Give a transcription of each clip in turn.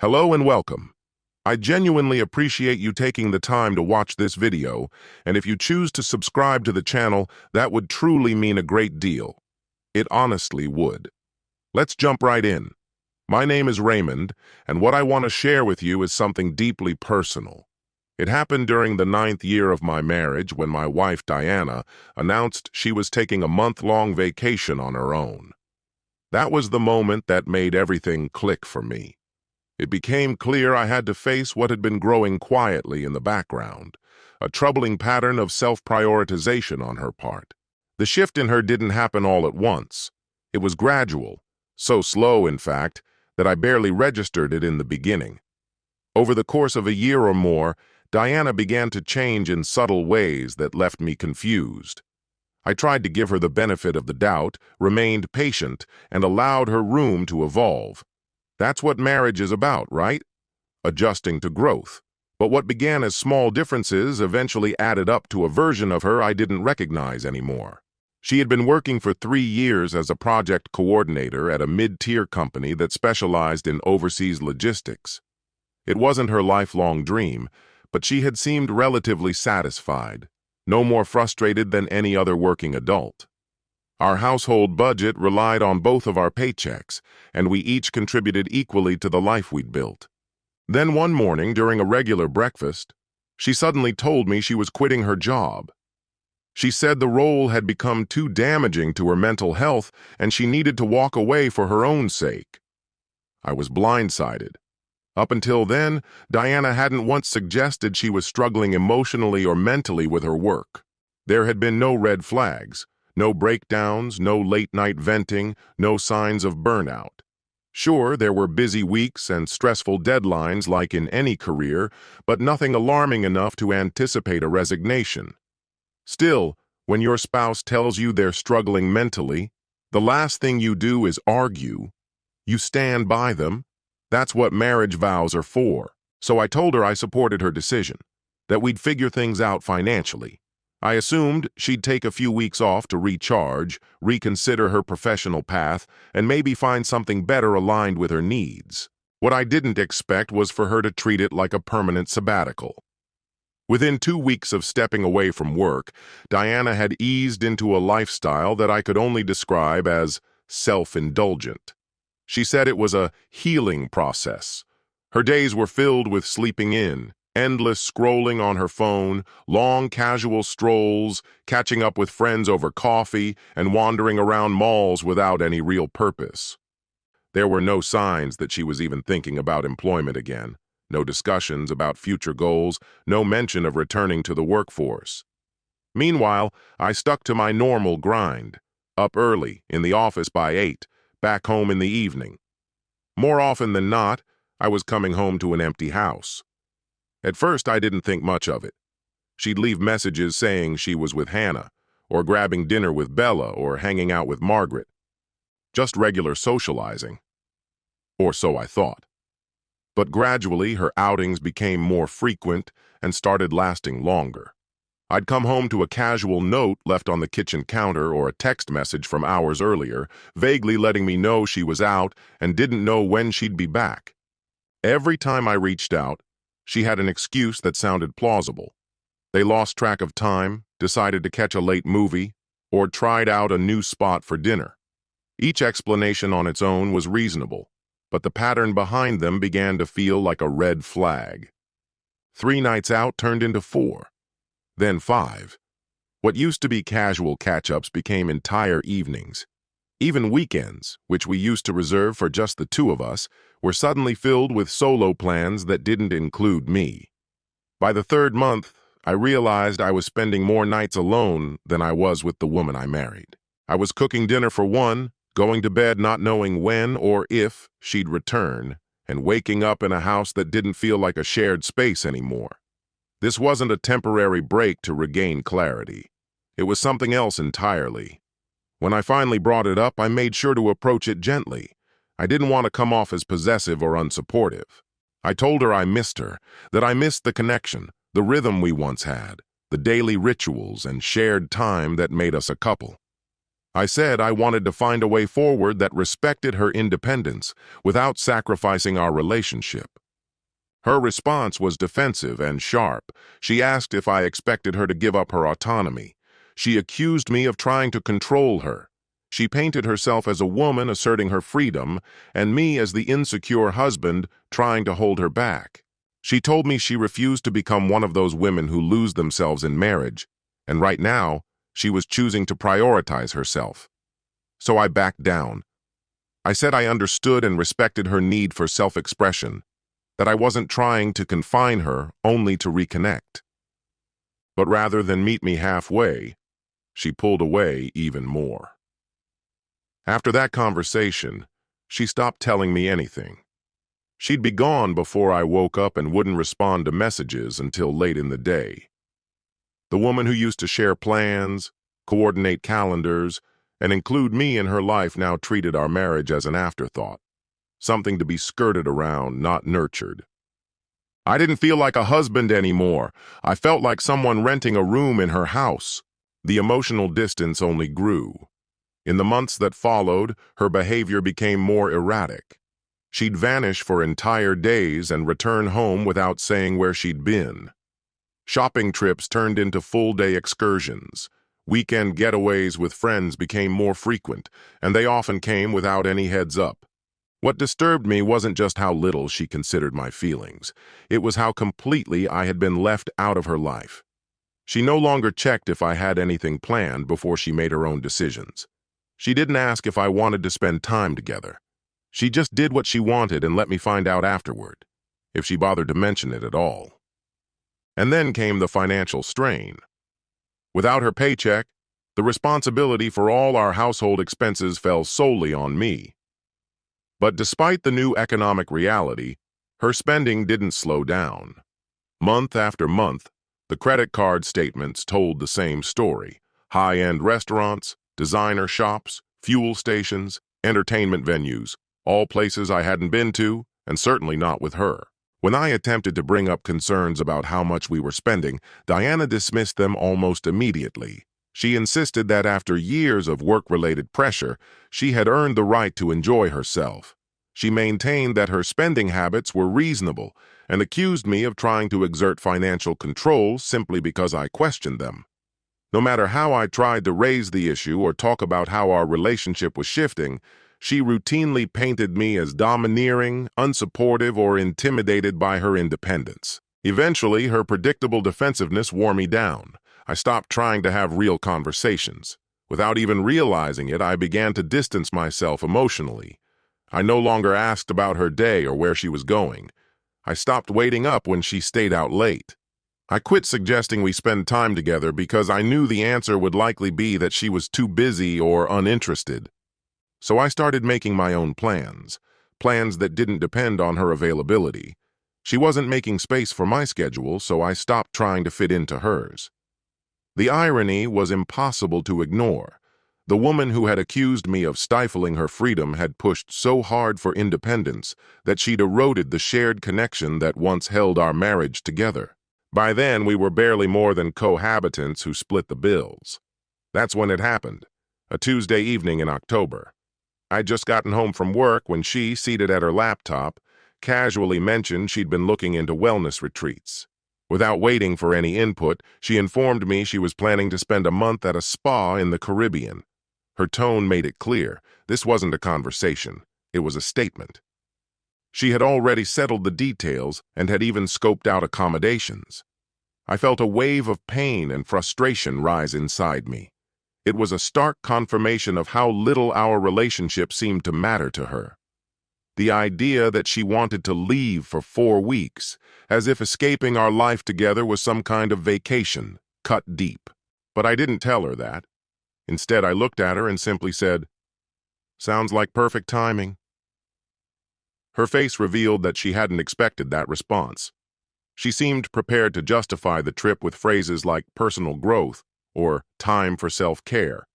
Hello and welcome. I genuinely appreciate you taking the time to watch this video, and if you choose to subscribe to the channel, that would truly mean a great deal. It honestly would. Let's jump right in. My name is Raymond, and what I want to share with you is something deeply personal. It happened during the 9th year of my marriage when my wife, Diana, announced she was taking a month-long vacation on her own. That was the moment that made everything click for me. It became clear I had to face what had been growing quietly in the background, a troubling pattern of self-prioritization on her part. The shift in her didn't happen all at once. It was gradual, so slow, in fact, that I barely registered it in the beginning. Over the course of a year or more, Diana began to change in subtle ways that left me confused. I tried to give her the benefit of the doubt, remained patient, and allowed her room to evolve. That's what marriage is about, right? Adjusting to growth. But what began as small differences eventually added up to a version of her I didn't recognize anymore. She had been working for 3 years as a project coordinator at a mid-tier company that specialized in overseas logistics. It wasn't her lifelong dream, but she had seemed relatively satisfied, no more frustrated than any other working adult. Our household budget relied on both of our paychecks, and we each contributed equally to the life we'd built. Then one morning, during a regular breakfast, she suddenly told me she was quitting her job. She said the role had become too damaging to her mental health and she needed to walk away for her own sake. I was blindsided. Up until then, Diana hadn't once suggested she was struggling emotionally or mentally with her work. There had been no red flags. No breakdowns, no late-night venting, no signs of burnout. Sure, there were busy weeks and stressful deadlines like in any career, but nothing alarming enough to anticipate a resignation. Still, when your spouse tells you they're struggling mentally, the last thing you do is argue. You stand by them. That's what marriage vows are for. So I told her I supported her decision, that we'd figure things out financially. I assumed she'd take a few weeks off to recharge, reconsider her professional path, and maybe find something better aligned with her needs. What I didn't expect was for her to treat it like a permanent sabbatical. Within 2 weeks of stepping away from work, Diana had eased into a lifestyle that I could only describe as self-indulgent. She said it was a healing process. Her days were filled with sleeping in, endless scrolling on her phone, long casual strolls, catching up with friends over coffee, and wandering around malls without any real purpose. There were no signs that she was even thinking about employment again, no discussions about future goals, no mention of returning to the workforce. Meanwhile, I stuck to my normal grind, up early, in the office by 8, back home in the evening. More often than not, I was coming home to an empty house. At first, I didn't think much of it. She'd leave messages saying she was with Hannah, or grabbing dinner with Bella, or hanging out with Margaret. Just regular socializing. Or so I thought. But gradually, her outings became more frequent and started lasting longer. I'd come home to a casual note left on the kitchen counter or a text message from hours earlier, vaguely letting me know she was out and didn't know when she'd be back. Every time I reached out, she had an excuse that sounded plausible. They lost track of time, decided to catch a late movie, or tried out a new spot for dinner. Each explanation on its own was reasonable, but the pattern behind them began to feel like a red flag. 3 nights out turned into 4, then 5. What used to be casual catch-ups became entire evenings. Even weekends, which we used to reserve for just the 2 of us, were suddenly filled with solo plans that didn't include me. By the 3rd month, I realized I was spending more nights alone than I was with the woman I married. I was cooking dinner for one, going to bed not knowing when or if she'd return, and waking up in a house that didn't feel like a shared space anymore. This wasn't a temporary break to regain clarity. It was something else entirely. When I finally brought it up, I made sure to approach it gently. I didn't want to come off as possessive or unsupportive. I told her I missed her, that I missed the connection, the rhythm we once had, the daily rituals and shared time that made us a couple. I said I wanted to find a way forward that respected her independence without sacrificing our relationship. Her response was defensive and sharp. She asked if I expected her to give up her autonomy. She accused me of trying to control her. She painted herself as a woman asserting her freedom, and me as the insecure husband trying to hold her back. She told me she refused to become one of those women who lose themselves in marriage, and right now, she was choosing to prioritize herself. So I backed down. I said I understood and respected her need for self-expression, that I wasn't trying to confine her only to reconnect. But rather than meet me halfway, she pulled away even more. After that conversation, she stopped telling me anything. She'd be gone before I woke up and wouldn't respond to messages until late in the day. The woman who used to share plans, coordinate calendars, and include me in her life now treated our marriage as an afterthought, something to be skirted around, not nurtured. I didn't feel like a husband anymore. I felt like someone renting a room in her house. The emotional distance only grew. In the months that followed, her behavior became more erratic. She'd vanish for entire days and return home without saying where she'd been. Shopping trips turned into full-day excursions. Weekend getaways with friends became more frequent, and they often came without any heads up. What disturbed me wasn't just how little she considered my feelings. It was how completely I had been left out of her life. She no longer checked if I had anything planned before she made her own decisions. She didn't ask if I wanted to spend time together. She just did what she wanted and let me find out afterward, if she bothered to mention it at all. And then came the financial strain. Without her paycheck, the responsibility for all our household expenses fell solely on me. But despite the new economic reality, her spending didn't slow down. Month after month, the credit card statements told the same story. High-end restaurants, designer shops, fuel stations, entertainment venues, all places I hadn't been to, and certainly not with her. When I attempted to bring up concerns about how much we were spending, Diana dismissed them almost immediately. She insisted that after years of work-related pressure, she had earned the right to enjoy herself. She maintained that her spending habits were reasonable and accused me of trying to exert financial control simply because I questioned them. No matter how I tried to raise the issue or talk about how our relationship was shifting, she routinely painted me as domineering, unsupportive, or intimidated by her independence. Eventually, her predictable defensiveness wore me down. I stopped trying to have real conversations. Without even realizing it, I began to distance myself emotionally. I no longer asked about her day or where she was going. I stopped waiting up when she stayed out late. I quit suggesting we spend time together because I knew the answer would likely be that she was too busy or uninterested. So I started making my own plans that didn't depend on her availability. She wasn't making space for my schedule, so I stopped trying to fit into hers. The irony was impossible to ignore. The woman who had accused me of stifling her freedom had pushed so hard for independence that she'd eroded the shared connection that once held our marriage together. By then, we were barely more than cohabitants who split the bills. That's when it happened, a Tuesday evening in October. I'd just gotten home from work when she, seated at her laptop, casually mentioned she'd been looking into wellness retreats. Without waiting for any input, she informed me she was planning to spend a month at a spa in the Caribbean. Her tone made it clear. This wasn't a conversation. It was a statement. She had already settled the details and had even scoped out accommodations. I felt a wave of pain and frustration rise inside me. It was a stark confirmation of how little our relationship seemed to matter to her. The idea that she wanted to leave for 4 weeks, as if escaping our life together was some kind of vacation, cut deep. But I didn't tell her that. Instead, I looked at her and simply said, "Sounds like perfect timing." Her face revealed that she hadn't expected that response. She seemed prepared to justify the trip with phrases like personal growth or time for self-care.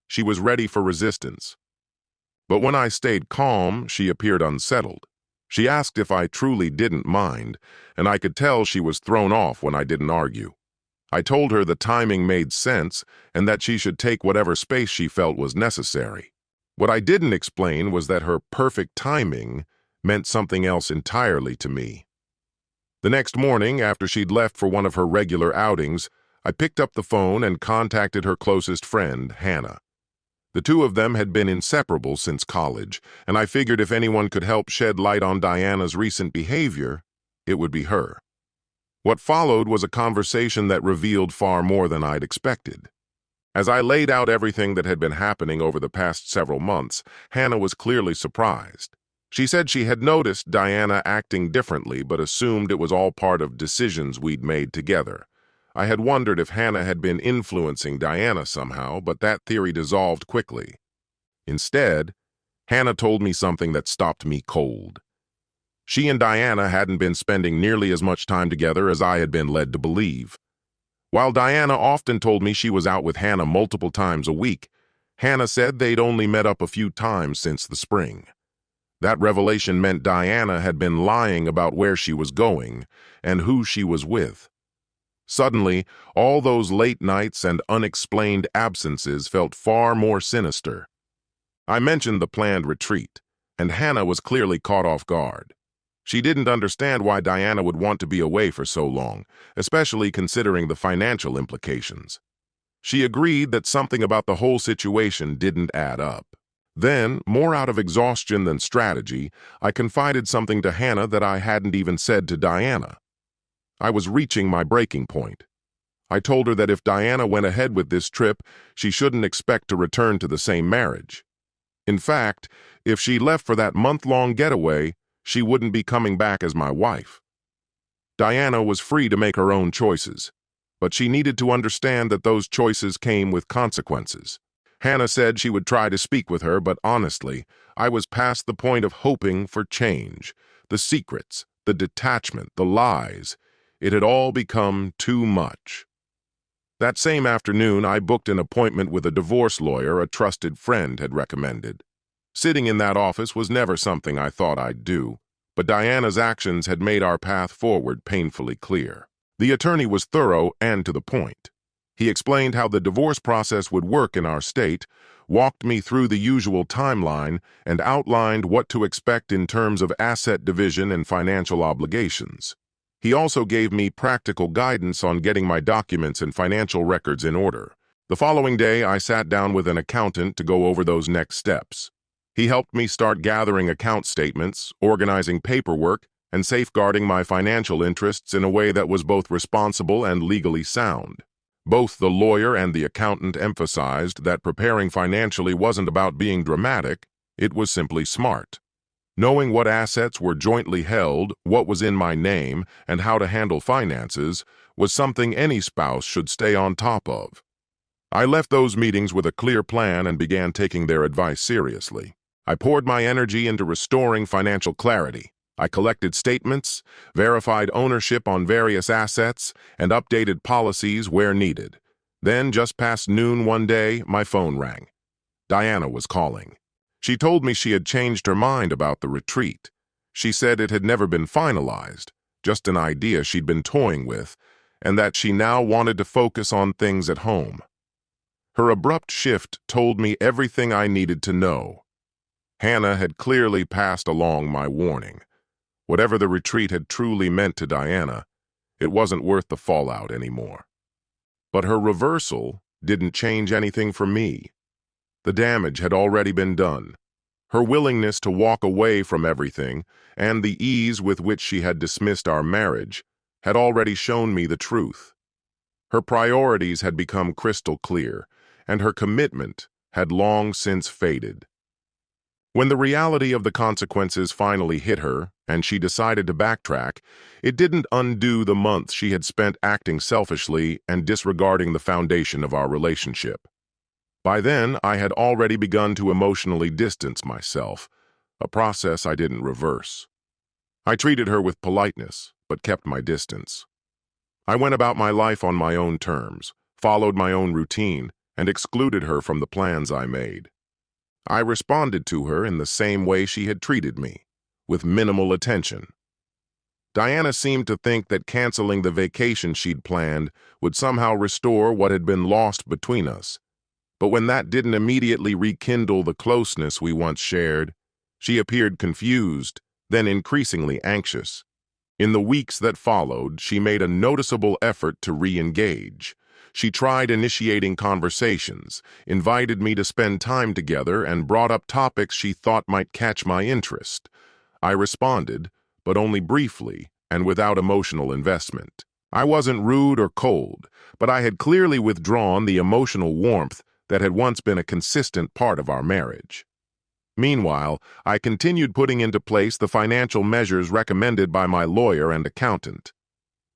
She was ready for resistance. But when I stayed calm, she appeared unsettled. She asked if I truly didn't mind, and I could tell she was thrown off when I didn't argue. I told her the timing made sense and that she should take whatever space she felt was necessary. What I didn't explain was that her perfect timing meant something else entirely to me. The next morning, after she'd left for one of her regular outings, I picked up the phone and contacted her closest friend, Hannah. The two of them had been inseparable since college, and I figured if anyone could help shed light on Diana's recent behavior, it would be her. What followed was a conversation that revealed far more than I'd expected. As I laid out everything that had been happening over the past several months, Hannah was clearly surprised. She said she had noticed Diana acting differently but assumed it was all part of decisions we'd made together. I had wondered if Hannah had been influencing Diana somehow, but that theory dissolved quickly. Instead, Hannah told me something that stopped me cold. She and Diana hadn't been spending nearly as much time together as I had been led to believe. While Diana often told me she was out with Hannah multiple times a week, Hannah said they'd only met up a few times since the spring. That revelation meant Diana had been lying about where she was going and who she was with. Suddenly, all those late nights and unexplained absences felt far more sinister. I mentioned the planned retreat, and Hannah was clearly caught off guard. She didn't understand why Diana would want to be away for so long, especially considering the financial implications. She agreed that something about the whole situation didn't add up. Then, more out of exhaustion than strategy, I confided something to Hannah that I hadn't even said to Diana. I was reaching my breaking point. I told her that if Diana went ahead with this trip, she shouldn't expect to return to the same marriage. In fact, if she left for that month-long getaway, she wouldn't be coming back as my wife. Diana was free to make her own choices, but she needed to understand that those choices came with consequences. Hannah said she would try to speak with her, but honestly, I was past the point of hoping for change. The secrets, the detachment, the lies, it had all become too much. That same afternoon, I booked an appointment with a divorce lawyer a trusted friend had recommended. Sitting in that office was never something I thought I'd do, but Diana's actions had made our path forward painfully clear. The attorney was thorough and to the point. He explained how the divorce process would work in our state, walked me through the usual timeline, and outlined what to expect in terms of asset division and financial obligations. He also gave me practical guidance on getting my documents and financial records in order. The following day, I sat down with an accountant to go over those next steps. He helped me start gathering account statements, organizing paperwork, and safeguarding my financial interests in a way that was both responsible and legally sound. Both the lawyer and the accountant emphasized that preparing financially wasn't about being dramatic, it was simply smart. Knowing what assets were jointly held, what was in my name, and how to handle finances was something any spouse should stay on top of. I left those meetings with a clear plan and began taking their advice seriously. I poured my energy into restoring financial clarity. I collected statements, verified ownership on various assets, and updated policies where needed. Then, just past noon one day, my phone rang. Diana was calling. She told me she had changed her mind about the retreat. She said it had never been finalized, just an idea she'd been toying with, and that she now wanted to focus on things at home. Her abrupt shift told me everything I needed to know. Hannah had clearly passed along my warning. Whatever the retreat had truly meant to Diana, it wasn't worth the fallout anymore. But her reversal didn't change anything for me. The damage had already been done. Her willingness to walk away from everything, and the ease with which she had dismissed our marriage, had already shown me the truth. Her priorities had become crystal clear, and her commitment had long since faded. When the reality of the consequences finally hit her, and she decided to backtrack, it didn't undo the months she had spent acting selfishly and disregarding the foundation of our relationship. By then, I had already begun to emotionally distance myself, a process I didn't reverse. I treated her with politeness, but kept my distance. I went about my life on my own terms, followed my own routine, and excluded her from the plans I made. I responded to her in the same way she had treated me, with minimal attention. Diana seemed to think that canceling the vacation she'd planned would somehow restore what had been lost between us. But when that didn't immediately rekindle the closeness we once shared, she appeared confused, then increasingly anxious. In the weeks that followed, she made a noticeable effort to re-engage. She tried initiating conversations, invited me to spend time together, and brought up topics she thought might catch my interest. I responded, but only briefly and without emotional investment. I wasn't rude or cold, but I had clearly withdrawn the emotional warmth that had once been a consistent part of our marriage. Meanwhile, I continued putting into place the financial measures recommended by my lawyer and accountant.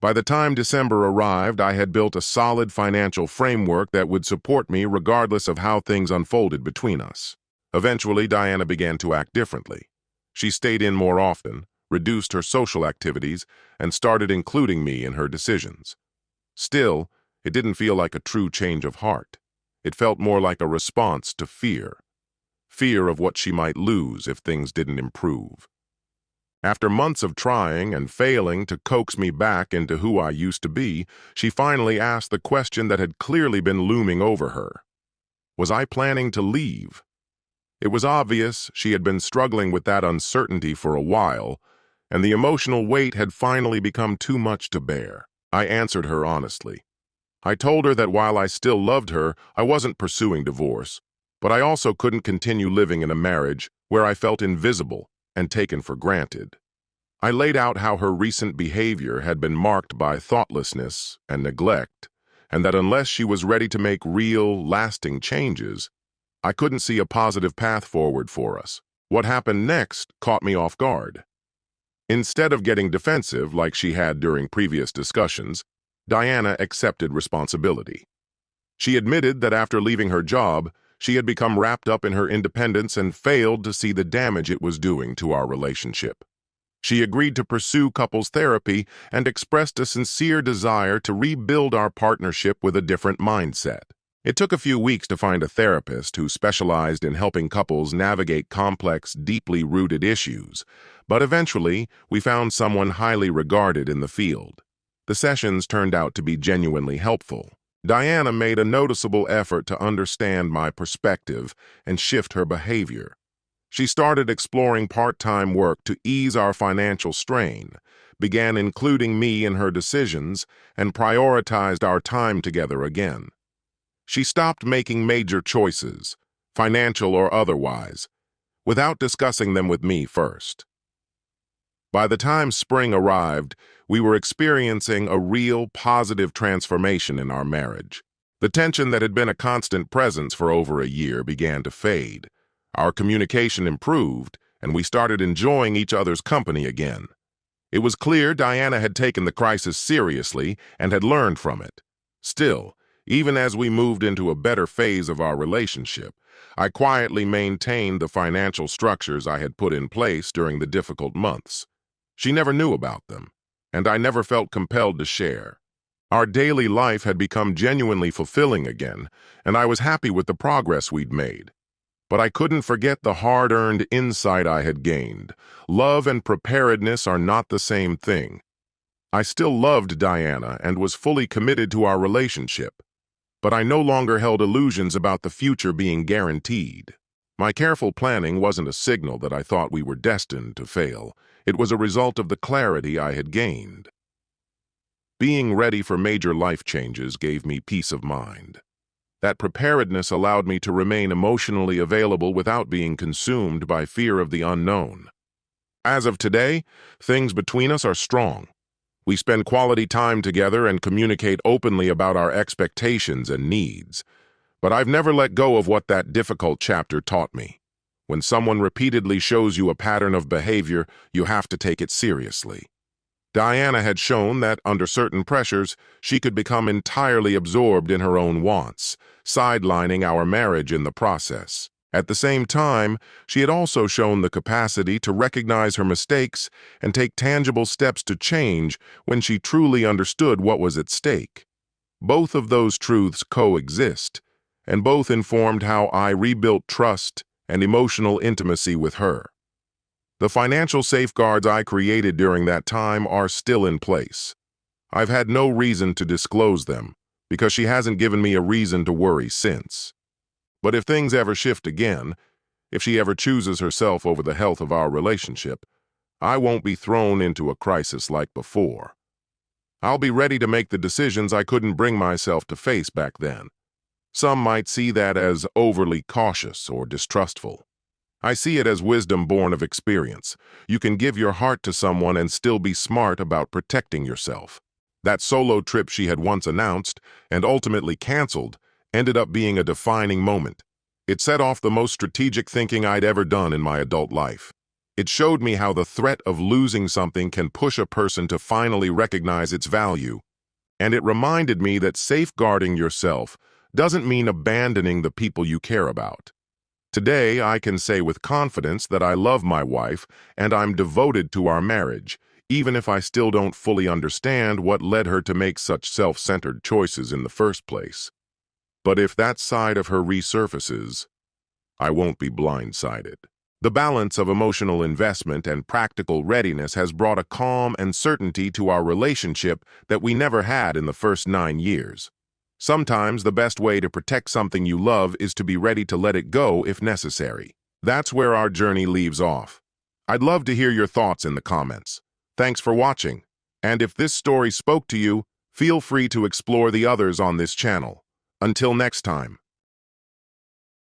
By the time December arrived, I had built a solid financial framework that would support me regardless of how things unfolded between us. Eventually, Diana began to act differently. She stayed in more often, reduced her social activities, and started including me in her decisions. Still, it didn't feel like a true change of heart. It felt more like a response to fear. Fear of what she might lose if things didn't improve. After months of trying and failing to coax me back into who I used to be, she finally asked the question that had clearly been looming over her. Was I planning to leave? It was obvious she had been struggling with that uncertainty for a while, and the emotional weight had finally become too much to bear. I answered her honestly. I told her that while I still loved her, I wasn't pursuing divorce, but I also couldn't continue living in a marriage where I felt invisible and taken for granted. I laid out how her recent behavior had been marked by thoughtlessness and neglect, and that unless she was ready to make real, lasting changes, I couldn't see a positive path forward for us. What happened next caught me off guard. Instead of getting defensive like she had during previous discussions, Diana accepted responsibility. She admitted that after leaving her job, she had become wrapped up in her independence and failed to see the damage it was doing to our relationship. She agreed to pursue couples therapy and expressed a sincere desire to rebuild our partnership with a different mindset. It took a few weeks to find a therapist who specialized in helping couples navigate complex, deeply rooted issues, but eventually we found someone highly regarded in the field. The sessions turned out to be genuinely helpful. Diana made a noticeable effort to understand my perspective and shift her behavior. She started exploring part-time work to ease our financial strain, began including me in her decisions, and prioritized our time together again. She stopped making major choices, financial or otherwise, without discussing them with me first. By the time spring arrived, we were experiencing a real positive transformation in our marriage. The tension that had been a constant presence for over a year began to fade. Our communication improved, and we started enjoying each other's company again. It was clear Diana had taken the crisis seriously and had learned from it. Still, even as we moved into a better phase of our relationship, I quietly maintained the financial structures I had put in place during the difficult months. She never knew about them, and I never felt compelled to share. Our daily life had become genuinely fulfilling again, and I was happy with the progress we'd made. But I couldn't forget the hard-earned insight I had gained. Love and preparedness are not the same thing. I still loved Diana and was fully committed to our relationship, but I no longer held illusions about the future being guaranteed. My careful planning wasn't a signal that I thought we were destined to fail. It was a result of the clarity I had gained. Being ready for major life changes gave me peace of mind. That preparedness allowed me to remain emotionally available without being consumed by fear of the unknown. As of today, things between us are strong. We spend quality time together and communicate openly about our expectations and needs. But I've never let go of what that difficult chapter taught me. When someone repeatedly shows you a pattern of behavior, you have to take it seriously. Diana had shown that, under certain pressures, she could become entirely absorbed in her own wants, sidelining our marriage in the process. At the same time, she had also shown the capacity to recognize her mistakes and take tangible steps to change when she truly understood what was at stake. Both of those truths coexist, and both informed how I rebuilt trust and emotional intimacy with her. The financial safeguards I created during that time are still in place. I've had no reason to disclose them, because she hasn't given me a reason to worry since. But if things ever shift again, if she ever chooses herself over the health of our relationship, I won't be thrown into a crisis like before. I'll be ready to make the decisions I couldn't bring myself to face back then. Some might see that as overly cautious or distrustful. I see it as wisdom born of experience. You can give your heart to someone and still be smart about protecting yourself. That solo trip she had once announced and ultimately canceled ended up being a defining moment. It set off the most strategic thinking I'd ever done in my adult life. It showed me how the threat of losing something can push a person to finally recognize its value. And it reminded me that safeguarding yourself doesn't mean abandoning the people you care about. Today, I can say with confidence that I love my wife and I'm devoted to our marriage, even if I still don't fully understand what led her to make such self-centered choices in the first place. But if that side of her resurfaces, I won't be blindsided. The balance of emotional investment and practical readiness has brought a calm and certainty to our relationship that we never had in the first 9 years. Sometimes the best way to protect something you love is to be ready to let it go if necessary. That's where our journey leaves off. I'd love to hear your thoughts in the comments. Thanks for watching. And if this story spoke to you, feel free to explore the others on this channel. Until next time.